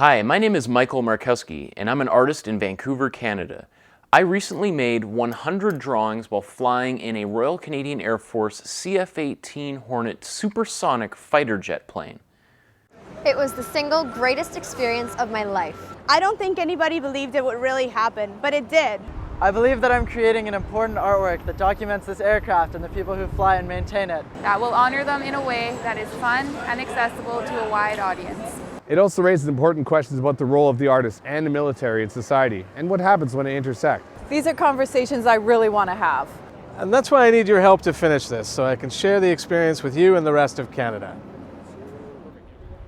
Hi, my name is Michael Markowski, and I'm an artist in Vancouver, Canada. I recently made 100 drawings while flying in a Royal Canadian Air Force CF-18 Hornet supersonic fighter jet plane. It was the single greatest experience of my life. I don't think anybody believed it would really happen, but it did. I believe that I'm creating an important artwork that documents this aircraft and the people who fly and maintain it. That will honor them in a way that is fun and accessible to a wide audience. It also raises important questions about the role of the artist and the military in society, and what happens when they intersect. These are conversations I really want to have. And that's why I need your help to finish this, so I can share the experience with you and the rest of Canada.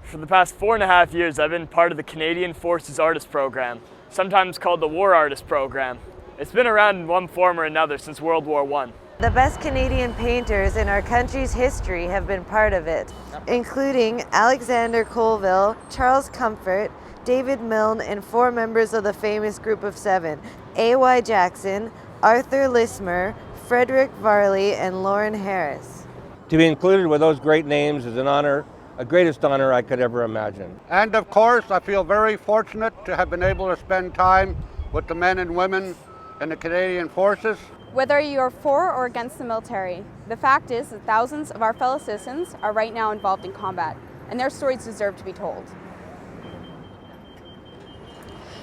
For the past 4.5 years, I've been part of the Canadian Forces Artist Program, sometimes called the War Artist Program. It's been around in one form or another since World War I. The best Canadian painters in our country's history have been part of it, including Alexander Colville, Charles Comfort, David Milne, and 4 members of the famous Group of 7, A.Y. Jackson, Arthur Lismer, Frederick Varley, and Lauren Harris. To be included with those great names is an honor, a greatest honor I could ever imagine. And of course, I feel very fortunate to have been able to spend time with the men and women in the Canadian Forces. Whether you're for or against the military, the fact is that thousands of our fellow citizens are right now involved in combat, and their stories deserve to be told.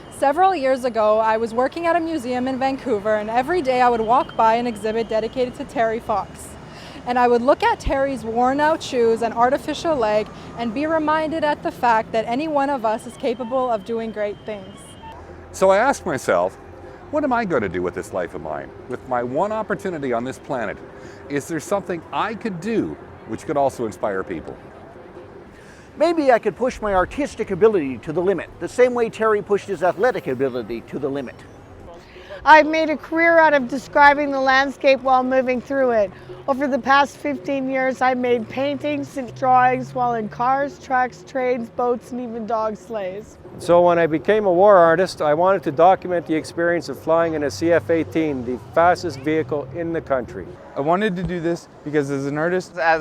Several years ago, I was working at a museum in Vancouver, and every day I would walk by an exhibit dedicated to Terry Fox. And I would look at Terry's worn out shoes and artificial leg and be reminded at the fact that any one of us is capable of doing great things. So I asked myself, what am I going to do with this life of mine? With my one opportunity on this planet, is there something I could do which could also inspire people? Maybe I could push my artistic ability to the limit, the same way Terry pushed his athletic ability to the limit. I've made a career out of describing the landscape while moving through it. Over the past 15 years, I've made paintings and drawings while in cars, trucks, trains, boats, and even dog sleighs. So when I became a war artist, I wanted to document the experience of flying in a CF-18, the fastest vehicle in the country. I wanted to do this because as an artist, I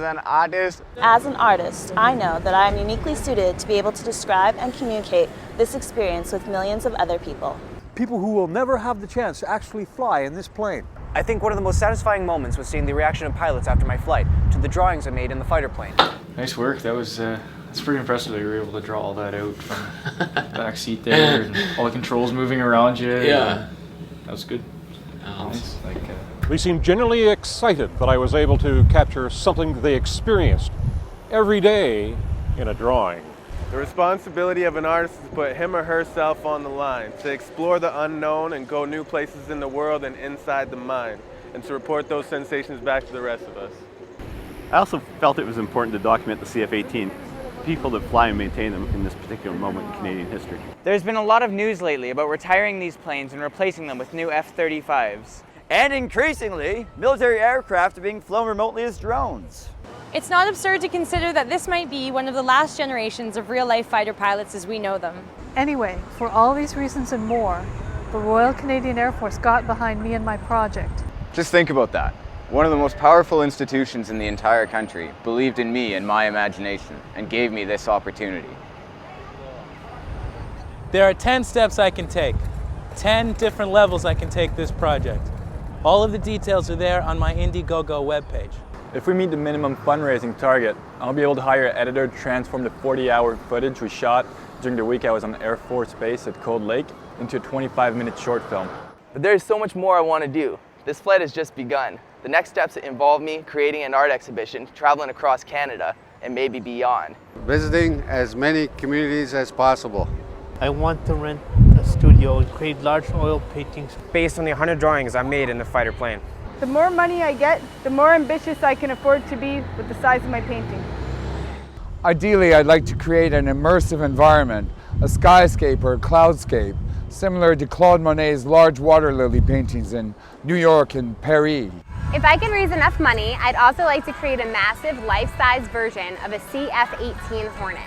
know that I am uniquely suited to be able to describe and communicate this experience with millions of other people. People who will never have the chance to actually fly in this plane. I think one of the most satisfying moments was seeing the reaction of pilots after my flight to the drawings I made in the fighter plane. Nice work. That's pretty impressive that you were able to draw all that out from the back seat there and all the controls moving around you. Yeah. That was good. Nice. They seemed genuinely excited that I was able to capture something that they experienced every day in a drawing. The responsibility of an artist is to put him or herself on the line, to explore the unknown and go new places in the world and inside the mind, and to report those sensations back to the rest of us. I also felt it was important to document the CF-18, people that fly and maintain them in this particular moment in Canadian history. There's been a lot of news lately about retiring these planes and replacing them with new F-35s. And increasingly, military aircraft are being flown remotely as drones. It's not absurd to consider that this might be one of the last generations of real-life fighter pilots as we know them. Anyway, for all these reasons and more, the Royal Canadian Air Force got behind me and my project. Just think about that. One of the most powerful institutions in the entire country believed in me and my imagination and gave me this opportunity. There are 10 steps I can take, 10 different levels I can take this project. All of the details are there on my Indiegogo webpage. If we meet the minimum fundraising target, I'll be able to hire an editor to transform the 40-hour footage we shot during the week I was on Air Force Base at Cold Lake into a 25-minute short film. But there's so much more I want to do. This flight has just begun. The next steps involve me creating an art exhibition, traveling across Canada, and maybe beyond. Visiting as many communities as possible. I want to rent a studio and create large oil paintings based on the 100 drawings I made in the fighter plane. The more money I get, the more ambitious I can afford to be with the size of my painting. Ideally, I'd like to create an immersive environment, a skyscape or a cloudscape, similar to Claude Monet's large water lily paintings in New York and Paris. If I could raise enough money, I'd also like to create a massive life-size version of a CF-18 Hornet.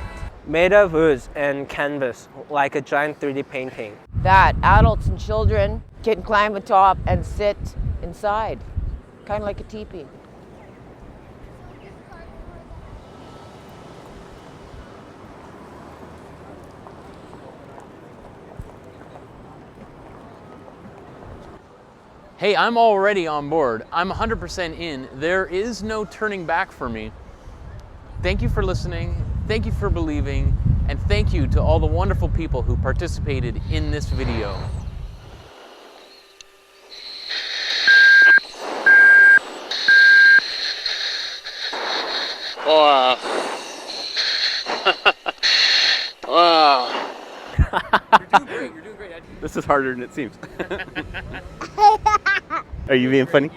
Made of wood and canvas, like a giant 3D painting. That adults and children can climb atop and sit inside, kind of like a teepee. Hey, I'm already on board. I'm 100% in. There is no turning back for me. Thank you for listening. Thank you for believing. And thank you to all the wonderful people who participated in this video. Wow. Wow. This is harder than it seems. Are you being funny?